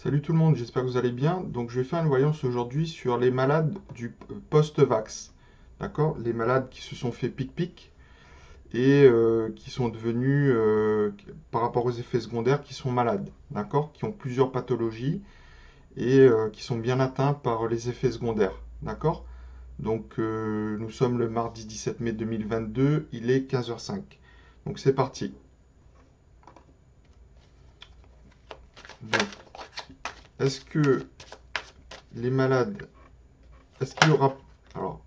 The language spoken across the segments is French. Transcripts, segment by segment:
Salut tout le monde, j'espère que vous allez bien. Donc je vais faire une voyance aujourd'hui sur les malades du post-vax. D'accord? Les malades qui se sont fait pic-pic et qui sont devenus, par rapport aux effets secondaires, qui sont malades. D'accord? Qui ont plusieurs pathologies et qui sont bien atteints par les effets secondaires. D'accord? Donc nous sommes le mardi 17 mai 2022, il est 15h05. Donc c'est parti. Donc, est-ce que les malades, est-ce qu'il y aura... Alors,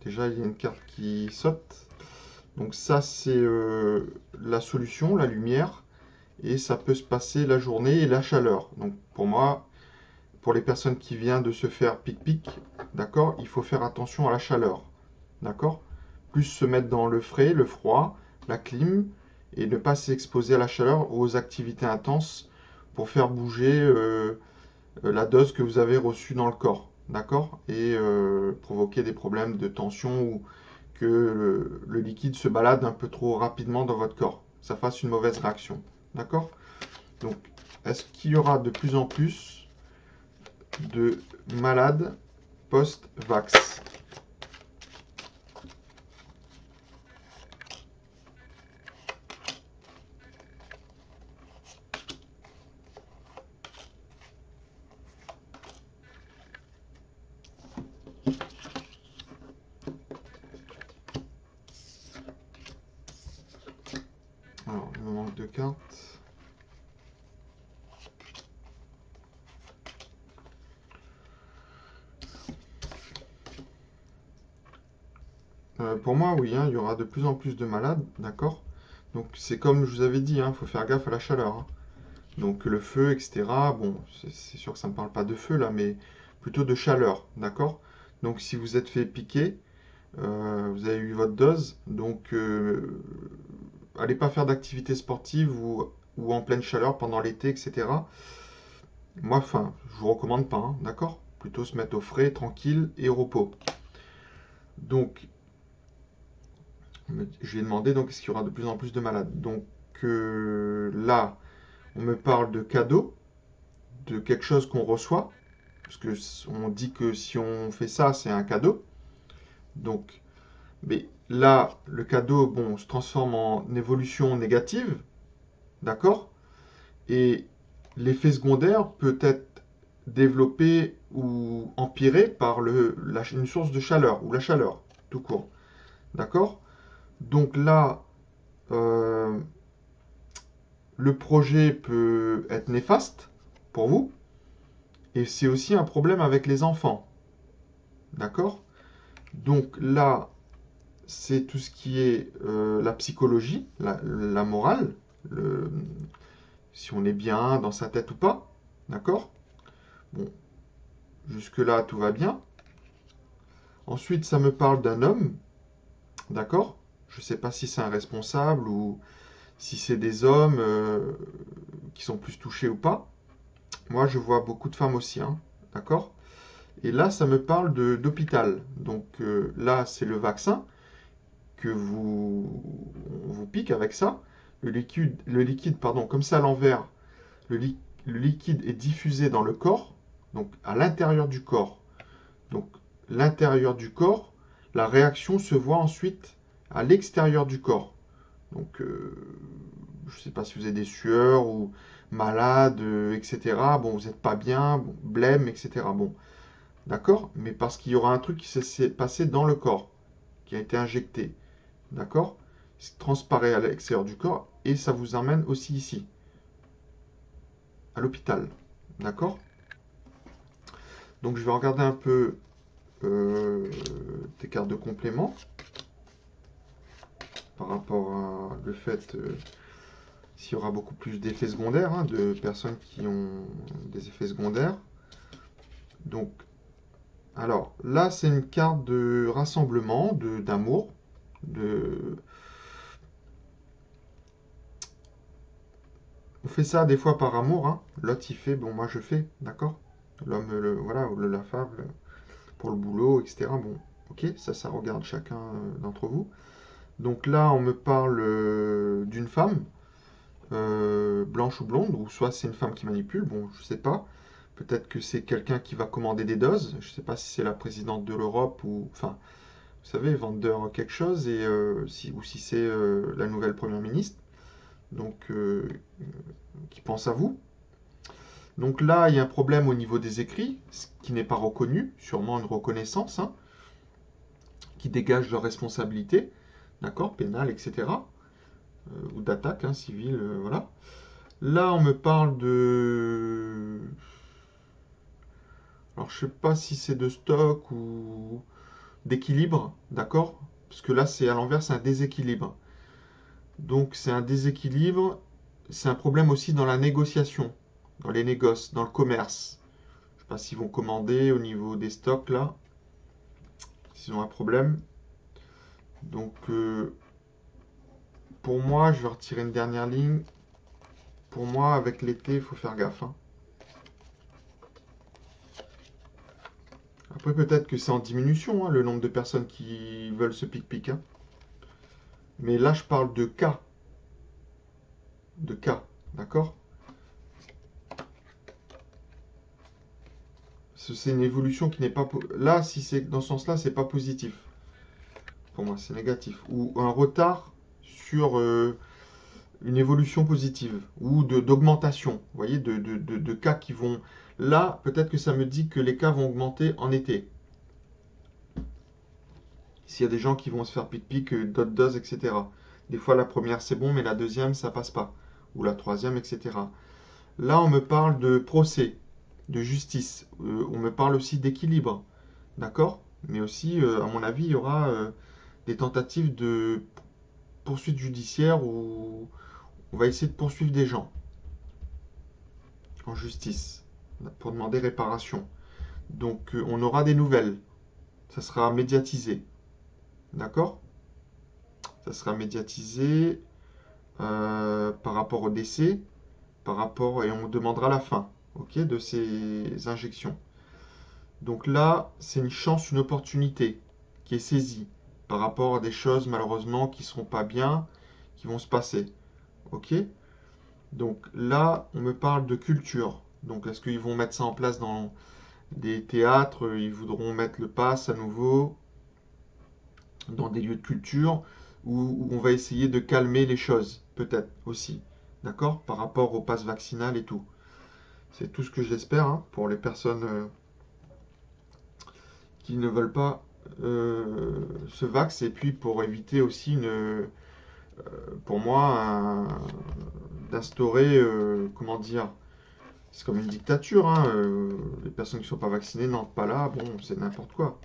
déjà, il y a une carte qui saute. Donc ça, c'est la solution, la lumière. Et ça peut se passer la journée et la chaleur. Donc pour moi, pour les personnes qui viennent de se faire pic-pic, d'accord, il faut faire attention à la chaleur. D'accord? Plus se mettre dans le frais, le froid, la clim, et ne pas s'exposer à la chaleur ou aux activités intenses pour faire bouger la dose que vous avez reçue dans le corps. D'accord? Et provoquer des problèmes de tension ou que le liquide se balade un peu trop rapidement dans votre corps. Ça fasse une mauvaise réaction. D'accord? Donc, est-ce qu'il y aura de plus en plus de malades post-vax? Alors, il me manque deux cartes. Pour moi, oui, hein, il y aura de plus en plus de malades, d'accord? Donc, c'est comme je vous avais dit, il faut faire gaffe à la chaleur, hein. Donc, le feu, etc. Bon, c'est sûr que ça ne me parle pas de feu là, mais plutôt de chaleur, d'accord? Donc, si vous êtes fait piquer, vous avez eu votre dose, donc allez pas faire d'activité sportive ou en pleine chaleur pendant l'été, etc. Moi, enfin, je vous recommande pas, hein, d'accord? Plutôt se mettre au frais, tranquille et au repos. Donc, je vais demander donc est-ce qu'il y aura de plus en plus de malades. Donc là, on me parle de cadeaux, de quelque chose qu'on reçoit, parce que on dit que si on fait ça, c'est un cadeau. Donc, mais là, le cadeau, bon, se transforme en évolution négative, d'accord? Et l'effet secondaire peut être développé ou empiré par une source de chaleur, ou la chaleur, tout court. D'accord? Donc là, euh, le projet peut être néfaste pour vous, et c'est aussi un problème avec les enfants. D'accord? Donc là, c'est tout ce qui est la psychologie, la morale, le, si on est bien dans sa tête ou pas. D'accord? Bon, jusque-là, tout va bien. Ensuite, ça me parle d'un homme. D'accord? Je ne sais pas si c'est un responsable ou si c'est des hommes qui sont plus touchés ou pas. Moi, je vois beaucoup de femmes aussi. Hein, d'accord? Et là, ça me parle d'hôpital. Donc là, c'est le vaccin que on vous pique avec ça. Le liquide, pardon, comme ça à l'envers, le, le liquide est diffusé dans le corps, donc à l'intérieur du corps. Donc l'intérieur du corps, la réaction se voit ensuite à l'extérieur du corps. Donc je ne sais pas si vous avez des sueurs ou malade, etc. Bon, vous n'êtes pas bien, bon, blême, etc. Bon, d'accord? Mais parce qu'il y aura un truc qui s'est passé dans le corps, qui a été injecté, d'accord? Ça transparaît à l'extérieur du corps et ça vous emmène aussi ici, à l'hôpital, d'accord? Donc je vais regarder un peu tes cartes de complément par rapport à le fait s'il y aura beaucoup plus d'effets secondaires, hein, de personnes qui ont des effets secondaires. Donc, alors là, c'est une carte de rassemblement, d'amour, de... On fait ça des fois par amour, hein. L'autre il fait, bon moi je fais, d'accord? L'homme, voilà, ou la femme, pour le boulot, etc. Bon, ok, ça regarde chacun d'entre vous. Donc là, on me parle d'une femme blanche ou blonde, ou soit c'est une femme qui manipule, bon, je sais pas. Peut-être que c'est quelqu'un qui va commander des doses, je sais pas si c'est la présidente de l'Europe ou, enfin, vous savez, Vander quelque chose, et, ou si c'est la nouvelle première ministre, donc qui pense à vous. Donc là, il y a un problème au niveau des écrits, ce qui n'est pas reconnu, sûrement une reconnaissance, hein, qui dégage leur responsabilité, d'accord, pénale, etc. Ou d'attaque, hein, civile, voilà. Là, on me parle de... Alors, je sais pas si c'est de stock ou d'équilibre, d'accord? Parce que là, c'est à l'envers, c'est un déséquilibre. Donc, c'est un déséquilibre, c'est un problème aussi dans la négociation, dans les négoces, dans le commerce. Je sais pas s'ils vont commander au niveau des stocks, là, s'ils ont un problème. Donc, pour moi, je vais retirer une dernière ligne. Pour moi, avec l'été, il faut faire gaffe, hein. Après, peut-être que c'est en diminution, hein, le nombre de personnes qui veulent ce pic-pic, hein. Mais là, je parle de cas. De cas, d'accord? C'est une évolution qui n'est pas... Là, si c'est dans ce sens-là, c'est pas positif. Pour moi, c'est négatif. Ou un retard sur une évolution positive. Ou d'augmentation. Vous voyez, de cas qui vont... Là, peut-être que ça me dit que les cas vont augmenter en été. S'il y a des gens qui vont se faire pic-pic, d'autres doses, etc. Des fois, la première, c'est bon, mais la deuxième, ça passe pas. Ou la troisième, etc. Là, on me parle de procès, de justice. On me parle aussi d'équilibre. D'accord? Mais aussi, à mon avis, il y aura des tentatives de poursuite judiciaire où on va essayer de poursuivre des gens en justice pour demander réparation. Donc, on aura des nouvelles. Ça sera médiatisé. D'accord? Ça sera médiatisé par rapport au décès, par rapport, et on demandera la fin, ok, de ces injections. Donc là, c'est une chance, une opportunité qui est saisie par rapport à des choses malheureusement qui ne seront pas bien, qui vont se passer. Ok? Donc là, on me parle de culture. Donc est-ce qu'ils vont mettre ça en place dans des théâtres? Ils voudront mettre le pass à nouveau dans des lieux de culture où on va essayer de calmer les choses, peut-être aussi. D'accord? Par rapport au pass vaccinal et tout. C'est tout ce que j'espère, hein, pour les personnes qui ne veulent pas se vax, et puis pour éviter aussi pour moi d'instaurer, comment dire, c'est comme une dictature, hein, les personnes qui ne sont pas vaccinées n'entrent pas là, bon, c'est n'importe quoi,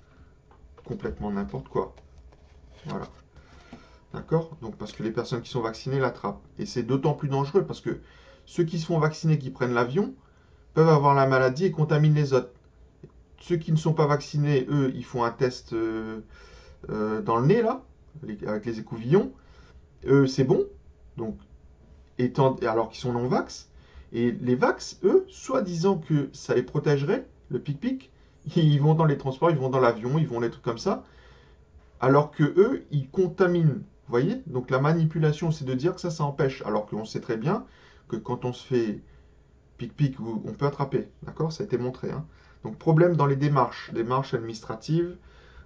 complètement n'importe quoi, voilà, d'accord? Donc parce que les personnes qui sont vaccinées l'attrapent, et c'est d'autant plus dangereux parce que ceux qui se font vacciner, qui prennent l'avion, peuvent avoir la maladie et contaminent les autres. Ceux qui ne sont pas vaccinés, eux, ils font un test dans le nez, là, avec les écouvillons. C'est bon. Donc, alors qu'ils sont non-vax. Et les vax, eux, soi-disant que ça les protégerait, le pic-pic, ils vont dans les transports, ils vont dans l'avion, ils vont les trucs comme ça. Alors que eux, ils contaminent. Vous voyez? Donc la manipulation, c'est de dire que ça empêche. Alors qu'on sait très bien que quand on se fait pic-pic, on peut attraper. D'accord? Ça a été montré, hein. Donc problème dans les démarches administratives.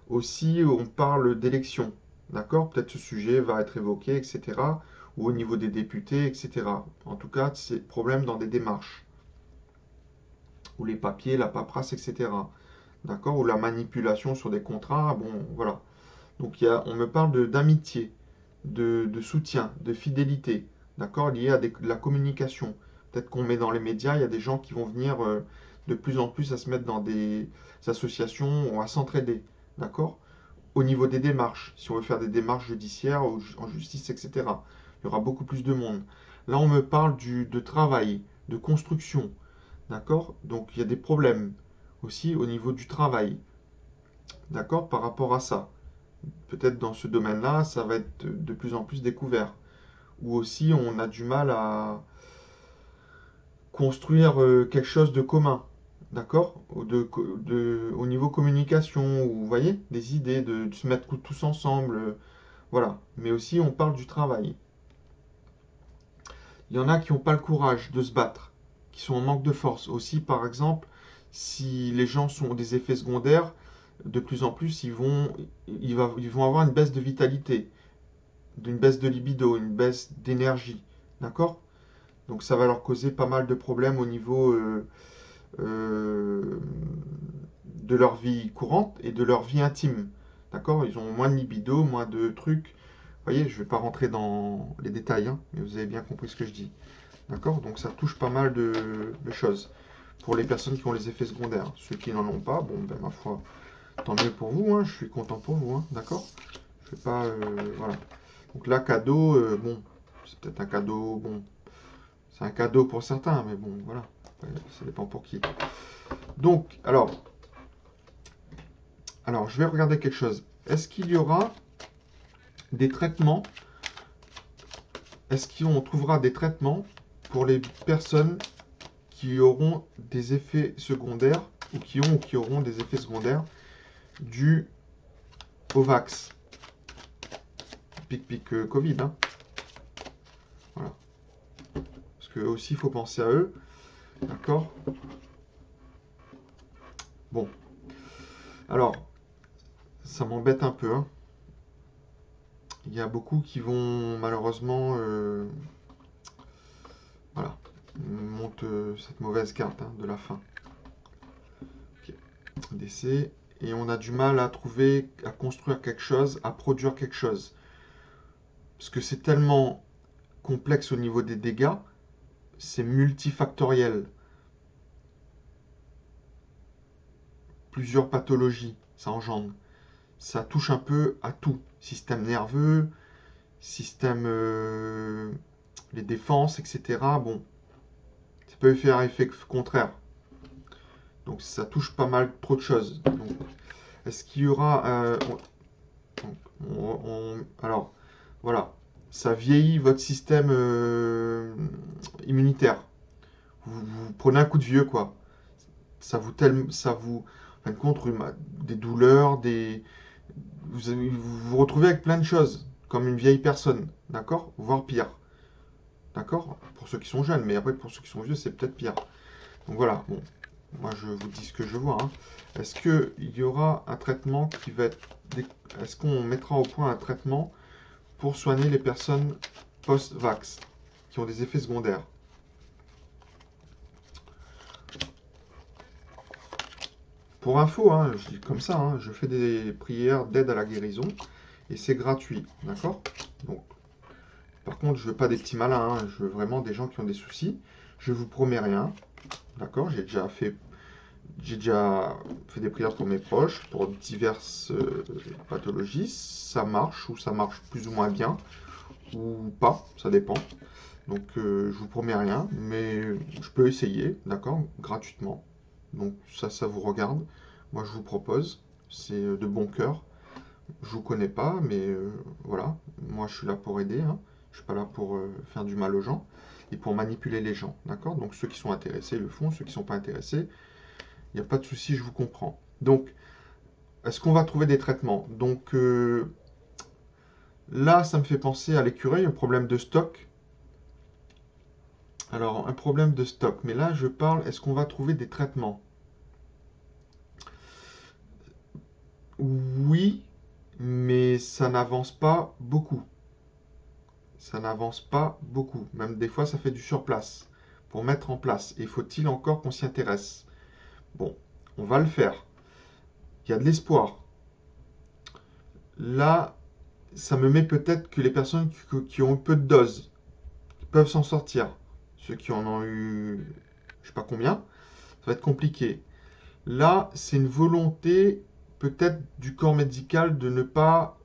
Aussi, on parle d'élections. D'accord? Peut-être ce sujet va être évoqué, etc. Ou au niveau des députés, etc. En tout cas, c'est problème dans des démarches. Ou les papiers, la paperasse, etc. D'accord? Ou la manipulation sur des contrats. Bon, voilà. Donc on me parle d'amitié, de soutien, de fidélité. D'accord? Lié à de la communication. Peut-être qu'on met dans les médias, il y a des gens qui vont venir de plus en plus à se mettre dans des associations ou à s'entraider. D'accord? Au niveau des démarches, si on veut faire des démarches judiciaires ou en justice, etc. Il y aura beaucoup plus de monde. Là, on me parle de travail, de construction. D'accord? Donc, il y a des problèmes aussi au niveau du travail. D'accord? Par rapport à ça. Peut-être dans ce domaine-là, ça va être de plus en plus découvert. Ou aussi, on a du mal à construire quelque chose de commun. D'accord? Au niveau communication, ou vous voyez, des idées, de se mettre tous ensemble. Voilà. Mais aussi, on parle du travail. Il y en a qui n'ont pas le courage de se battre, qui sont en manque de force. Aussi, par exemple, si les gens ont des effets secondaires, de plus en plus, ils vont avoir une baisse de vitalité, une baisse de libido, une baisse d'énergie. D'accord? Donc ça va leur causer pas mal de problèmes au niveau euh, de leur vie courante et de leur vie intime. D'accord? Ils ont moins de libido, moins de trucs. Vous voyez, je ne vais pas rentrer dans les détails, hein, mais vous avez bien compris ce que je dis. D'accord? Donc ça touche pas mal de choses. Pour les personnes qui ont les effets secondaires. Ceux qui n'en ont pas, bon, ben ma foi, tant mieux pour vous, hein, je suis content pour vous, hein, d'accord? Je vais pas, voilà. Donc là, cadeau, bon, c'est peut-être un cadeau, bon, c'est un cadeau pour certains, mais bon, voilà, ça dépend pour qui. Donc, alors, je vais regarder quelque chose. Est-ce qu'il y aura des traitements? Est-ce qu'on trouvera des traitements pour les personnes qui auront des effets secondaires ou qui auront des effets secondaires dus au vax? Pic Covid, hein. Voilà. Parce que aussi, il faut penser à eux. D'accord? Bon. Alors, ça m'embête un peu, hein. Il y a beaucoup qui vont malheureusement voilà, monte cette mauvaise carte, hein, de la fin. Okay. Décès. Et on a du mal à trouver, à construire quelque chose, à produire quelque chose. Parce que c'est tellement complexe au niveau des dégâts, c'est multifactoriel. Plusieurs pathologies, ça engendre. Ça touche un peu à tout. Système nerveux, système, les défenses, etc. Bon, ça peut faire effet contraire. Donc ça touche pas mal trop de choses. Est-ce qu'il y aura alors voilà, ça vieillit votre système immunitaire. Vous prenez un coup de vieux, quoi. En fin de compte, des douleurs, vous vous retrouvez avec plein de choses, comme une vieille personne, d'accord? Voire pire, d'accord? Pour ceux qui sont jeunes, mais après pour ceux qui sont vieux, c'est peut-être pire. Donc voilà, bon, moi je vous dis ce que je vois, hein. Est-ce qu'il y aura un traitement qui va être... Est-ce qu'on mettra au point un traitement pour soigner les personnes post-vax, qui ont des effets secondaires? Pour info, hein, je dis comme ça, hein, je fais des prières d'aide à la guérison et c'est gratuit, d'accord? Donc, par contre, je veux pas des petits malins, hein, je veux vraiment des gens qui ont des soucis. Je vous promets rien, d'accord? J'ai déjà fait des prières pour mes proches, pour diverses pathologies. Ça marche ou ça marche plus ou moins bien ou pas, ça dépend. Donc, je vous promets rien, mais je peux essayer, d'accord? Gratuitement. Donc ça vous regarde. Moi, je vous propose. C'est de bon cœur. Je vous connais pas, mais voilà. Moi, je suis là pour aider, hein. Je suis pas là pour faire du mal aux gens et pour manipuler les gens, d'accord? Donc ceux qui sont intéressés le font, ceux qui sont pas intéressés, il n'y a pas de souci, je vous comprends. Donc, est-ce qu'on va trouver des traitements? Donc là, ça me fait penser à l'écureuil, un problème de stock. Alors, un problème de stock. Mais là, je parle, est-ce qu'on va trouver des traitements? Oui, mais ça n'avance pas beaucoup. Ça n'avance pas beaucoup. Même des fois, ça fait du surplace pour mettre en place. Et faut-il encore qu'on s'y intéresse? Bon, on va le faire. Il y a de l'espoir. Là, ça me met peut-être que les personnes qui ont eu peu de doses peuvent s'en sortir. Ceux qui en ont eu, je sais pas combien, ça va être compliqué. Là, c'est une volonté peut-être du corps médical de ne pas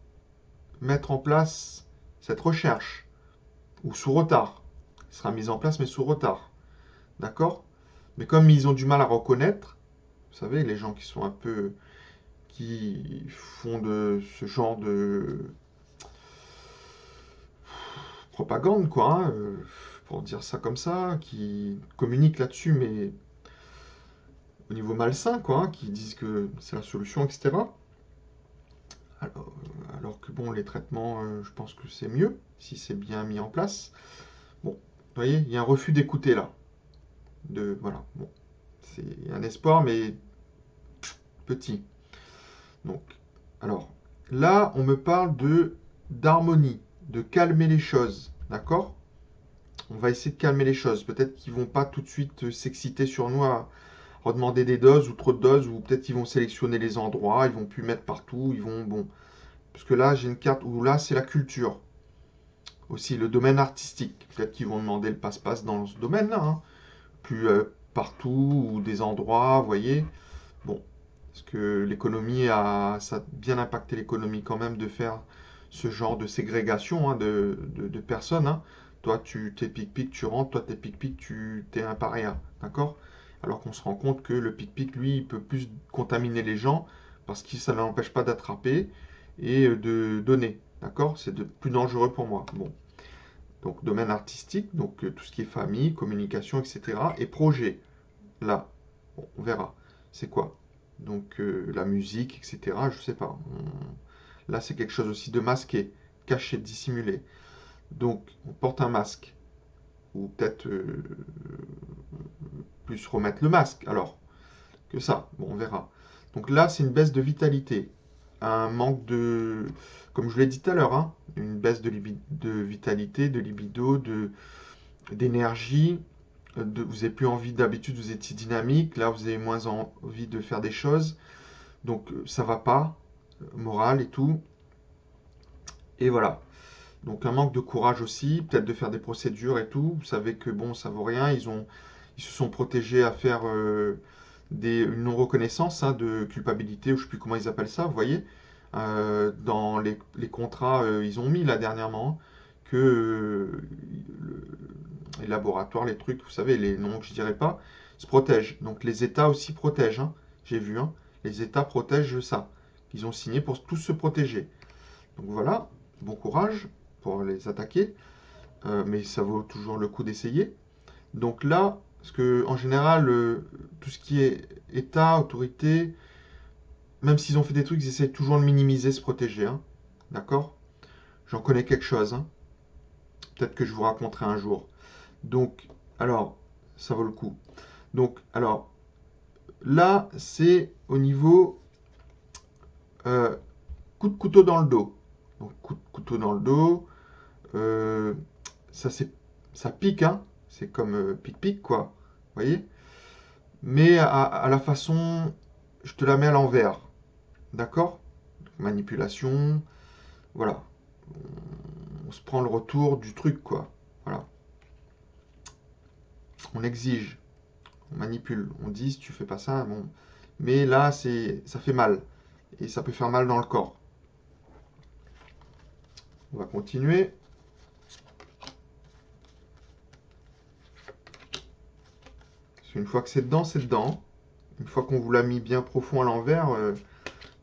mettre en place cette recherche, ou sous retard. Elle sera mise en place, mais sous retard. D'accord? Mais comme ils ont du mal à reconnaître, vous savez, les gens qui sont un peu... qui font de ce genre de propagande, quoi, hein, pour dire ça comme ça, qui communiquent là-dessus, mais au niveau malsain, quoi, hein, qui disent que c'est la solution, etc. Alors que bon, les traitements, je pense que c'est mieux si c'est bien mis en place. Bon, voyez, il y a un refus d'écouter là. Voilà, bon. C'est un espoir, mais petit. Donc, alors, là, on me parle d'harmonie, de calmer les choses, d'accord? On va essayer de calmer les choses. Peut-être qu'ils vont pas tout de suite s'exciter sur nous à redemander des doses ou trop de doses, ou peut-être qu'ils vont sélectionner les endroits, ils vont plus mettre partout, ils vont, bon. Parce que là, j'ai une carte où là, c'est la culture. Aussi, le domaine artistique. Peut-être qu'ils vont demander le passe-passe dans ce domaine-là, hein. Plus partout, ou des endroits, vous voyez. Bon, parce que l'économie ça a bien impacté l'économie quand même de faire ce genre de ségrégation, hein, de personnes, hein. Toi, t'es pic-pic, tu rentres, toi, t'es pic-pic, t'es un paria, d'accord? Alors qu'on se rend compte que le pic-pic, lui, il peut plus contaminer les gens parce que ça ne l'empêche pas d'attraper et de donner, d'accord? C'est plus dangereux pour moi. Bon, donc domaine artistique, donc tout ce qui est famille, communication, etc. Et projet, là, bon, on verra. C'est quoi? Donc la musique, etc. Je sais pas. Là, c'est quelque chose aussi de masqué, caché, dissimulé. Donc, on porte un masque. Ou peut-être plus remettre le masque, alors, que ça. Bon, on verra. Donc là, c'est une baisse de vitalité. Un manque de... Comme je vous l'ai dit tout à l'heure, hein, une baisse de vitalité, de libido, d'énergie. Vous n'avez plus envie, d'habitude, vous étiez dynamique. Là, vous avez moins envie de faire des choses. Donc, ça va pas. Moral et tout. Et voilà. Donc un manque de courage aussi, peut-être de faire des procédures et tout. Vous savez que bon, ça vaut rien. Ils se sont protégés à faire une non-reconnaissance, hein, de culpabilité, ou je ne sais plus comment ils appellent ça, vous voyez. Dans les contrats, ils ont mis là dernièrement que les laboratoires, les trucs, vous savez, les noms que je dirais pas, se protègent. Donc les États aussi protègent, hein. J'ai vu, hein. Les États protègent ça. Ils ont signé pour tous se protéger. Donc voilà, bon courage pour les attaquer, mais ça vaut toujours le coup d'essayer. Donc là, parce que en général, tout ce qui est État, autorité, même s'ils ont fait des trucs, ils essaient toujours de minimiser, se protéger, hein. D'accord? J'en connais quelque chose, hein. Peut-être que je vous raconterai un jour. Donc, alors, ça vaut le coup. Donc, alors, là, c'est au niveau coup de couteau dans le dos. Donc, coup de couteau dans le dos. Euh, ça pique, hein. C'est comme pic-pic, quoi. Vous voyez? Mais à la façon, je te la mets à l'envers. D'accord? Manipulation. Voilà. On se prend le retour du truc, quoi. Voilà. On exige. On manipule. On dit, si tu fais pas ça, bon. Mais là, ça fait mal. Et ça peut faire mal dans le corps. On va continuer. Une fois que c'est dedans, c'est dedans. Une fois qu'on vous l'a mis bien profond à l'envers,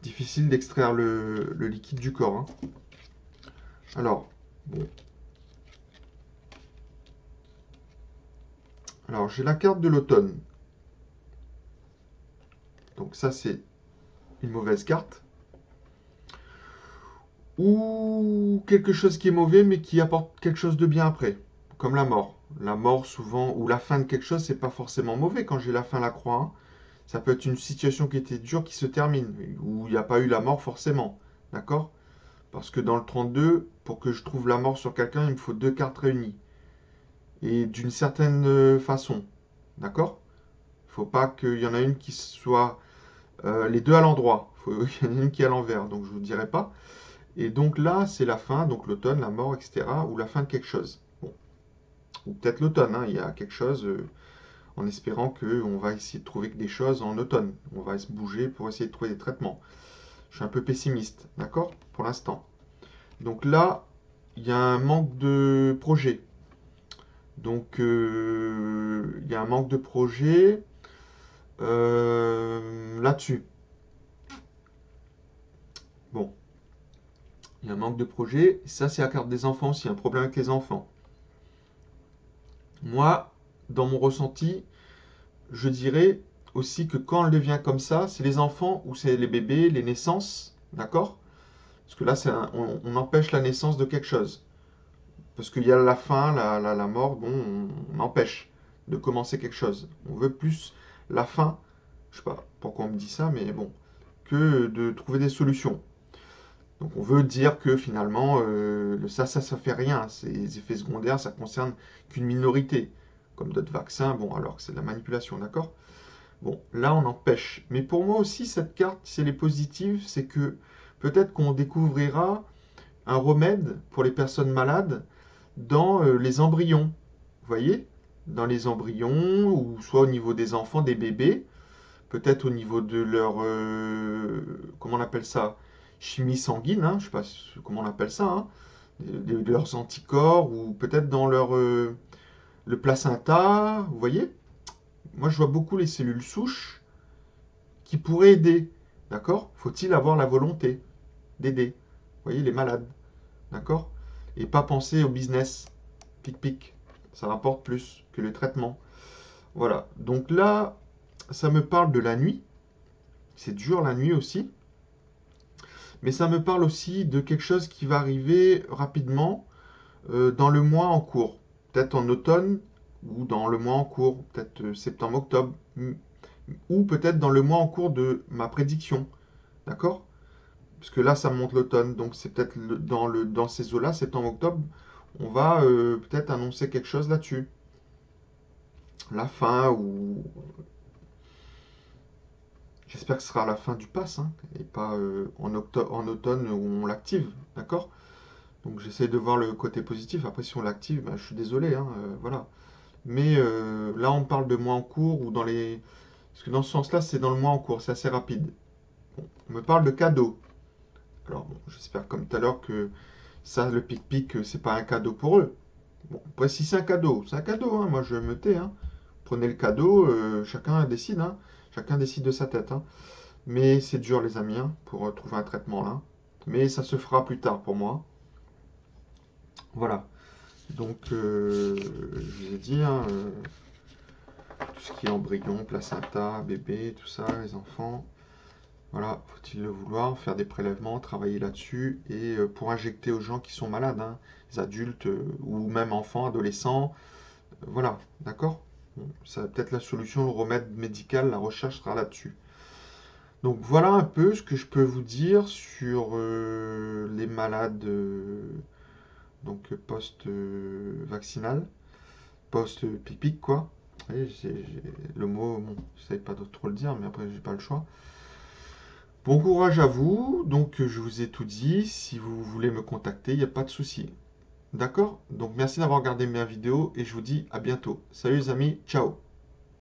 difficile d'extraire le liquide du corps, hein. Alors, bon. Alors, j'ai la carte de l'automne. Donc ça, c'est une mauvaise carte. Ou quelque chose qui est mauvais, mais qui apporte quelque chose de bien après. Comme la mort. La mort, souvent, ou la fin de quelque chose, c'est pas forcément mauvais quand j'ai la fin, la croix, hein. Ça peut être une situation qui était dure qui se termine, où il n'y a pas eu la mort forcément. D'accord? Parce que dans le 32, pour que je trouve la mort sur quelqu'un, il me faut deux cartes réunies. Et d'une certaine façon. D'accord? Il ne faut pas qu'il y en a une qui soit les deux à l'endroit. Il y en a une qui est à l'envers, donc je ne vous dirai pas. Et donc là, c'est la fin, donc l'automne, la mort, etc. Ou la fin de quelque chose. Bon. Ou peut-être l'automne, hein, il y a quelque chose, en espérant qu'on va essayer de trouver des choses en automne. On va se bouger pour essayer de trouver des traitements. Je suis un peu pessimiste, d'accord? Pour l'instant. Donc là, il y a un manque de projet. Donc, il y a un manque de projet là-dessus. Bon, il y a un manque de projet. Ça, c'est la carte des enfants aussi, un problème avec les enfants. Moi, dans mon ressenti, je dirais aussi que quand elle devient comme ça, c'est les enfants ou c'est les bébés, les naissances, d'accord? Parce que là, on empêche la naissance de quelque chose. Parce qu'il y a la faim, la mort, bon, on empêche de commencer quelque chose. On veut plus la faim, je sais pas pourquoi on me dit ça, mais bon, que de trouver des solutions. Donc on veut dire que finalement, ça fait rien. Ces effets secondaires, ça concerne qu'une minorité. Comme d'autres vaccins, bon, alors que c'est de la manipulation, d'accord? Bon, là on empêche. Mais pour moi aussi, cette carte, si elle est positive, c'est que peut-être qu'on découvrira un remède pour les personnes malades dans les embryons. Vous voyez? Dans les embryons, ou soit au niveau des enfants, des bébés, peut-être au niveau de leur, comment on appelle ça? Chimie sanguine, hein, je ne sais pas comment on appelle ça, hein, de leurs anticorps, ou peut-être dans leur, le placenta, vous voyez? Moi, je vois beaucoup les cellules souches qui pourraient aider, d'accord? Faut-il avoir la volonté d'aider? Vous voyez, les malades, d'accord? Et pas penser au business, pic-pic, ça rapporte plus que le traitement. Voilà, donc là, ça me parle de la nuit, c'est dur la nuit aussi, mais ça me parle aussi de quelque chose qui va arriver rapidement dans le mois en cours, peut-être en automne ou dans le mois en cours, peut-être septembre-octobre, ou peut-être dans le mois en cours de ma prédiction, d'accord? Parce que là, ça monte l'automne, donc c'est peut-être dans ces eaux-là, septembre-octobre, on va peut-être annoncer quelque chose là-dessus. La fin ou j'espère que ce sera à la fin du pass, hein, et pas en automne où on l'active, d'accord? Donc j'essaie de voir le côté positif. Après, si on l'active, ben, je suis désolé, hein, voilà. Mais là, on parle de mois en cours ou dans les. Parce que dans ce sens-là, c'est dans le mois en cours, c'est assez rapide. Bon, on me parle de cadeau. Alors, bon, j'espère comme tout à l'heure que ça, le pic-pic, c'est pas un cadeau pour eux. Bon, après, si c'est un cadeau, hein, moi je me tais, hein. Prenez le cadeau, chacun décide, hein. Chacun décide de sa tête, hein. Mais c'est dur, les amis, hein, pour trouver un traitement là. Mais ça se fera plus tard pour moi. Voilà. Donc, je vous ai dit, hein, tout ce qui est embryon, placenta, bébé, tout ça, les enfants. Voilà, faut-il le vouloir, faire des prélèvements, travailler là-dessus, et pour injecter aux gens qui sont malades, hein, les adultes ou même enfants, adolescents. Voilà, d'accord? Bon, ça va peut-être la solution, le remède médical, la recherche sera là-dessus. Donc voilà un peu ce que je peux vous dire sur les malades donc post-vaccinal, post-pipic quoi. Et le mot, bon, je ne savais pas trop le dire, mais après j'ai pas le choix. Bon courage à vous, donc je vous ai tout dit, si vous voulez me contacter, il n'y a pas de souci. D'accord? Donc merci d'avoir regardé ma vidéo et je vous dis à bientôt. Salut les amis, ciao!